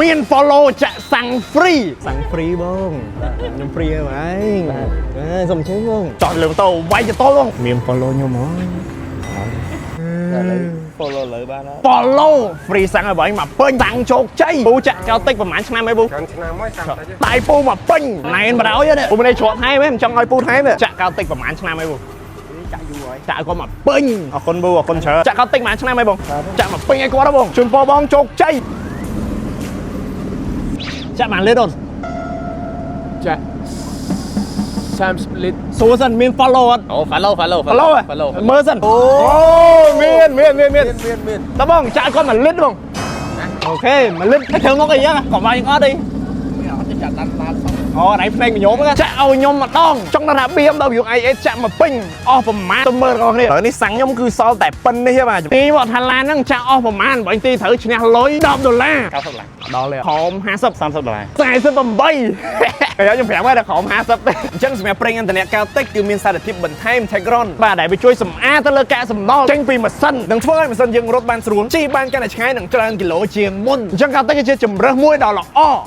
មាន follow ចាក់សាំង free សាំង free បងខ្ញុំ free ហើយសុំជើងបងចោះលើម៉ូតូវាយទៅតបងមាន follow ខ្ញុំហ៎ follow លើបានហើយ follow free សាំងឲ្យបងមកពេញសាំងជោគជ័យពូចាក់កោតិចប្រហែលឆ្នាំហើយពូ ឆ្នាំហើយសាំងតិច ដៃពូមកពេញណែនបដ ாய் ទេពូមិនได้ជ្រត់ថែមទេមិនចង់ឲ្យពូថែមទេចាក់កោតិចប្រហែលឆ្នាំហើយពូ ចាក់យូរហើយ ចាក់គាត់មកពេញអរគុណពូអរគុណច្រើនចាក់កោតិចប្រហែលឆ្នាំហើយបងចាក់មកពេញឲ្យគាត់ហ៎បងជូនពរបងជោគជ័យចាក់បានលឿនអូន ចាក់30 លីត្រ សួរសិនមាន follow អត់ អូ follow មើលសិនអូមានដល់បងចាក់គាត់1លីត្របងអូខេ1លីត្រធ្វើមកអីចឹងកុំឲ្យអត់ទេ អត់ចាក់តាមបានសោះ អូដៃភ្នែកខ្ញុំចាក់ឲ្យខ្ញុំម្ដងចង់ថា BMW i8 ចាក់មកពេញអស់ប្រមាណទៅមើលបងប្អូននេះនេះសាំងខ្ញុំគឺសល់តែប៉ុណ្្នេះទេបាទទីមកថាឡានហ្នឹងចាក់អស់ប្រមាណបើទីត្រូវឈ្នះលុយ$10 90ដុល្លារ ដល់ទេខំ50 30ដុល្លារ 48ខ្ញុំប្រាប់ហើយថាខំ50ទេអញ្ចឹងសម្រាប់ប្រេងឥន្ធនៈកៅតិចគឺមានសារធាតុបន្ថែម Tegron បាទដែលវាជួយសម្អាតទៅលើកាកសំណល់ចេញពីម៉ាស៊ីននឹងធ្វើឲ្យម៉ាស៊ីនយើងរត់បានស្រួលជិះបានកាន់តែឆ្ងាយនិងច្រើនគីឡូជាងមុនអញ្ចឹងកៅតិចគឺជាជម្រើសមួយដ៏ល្អ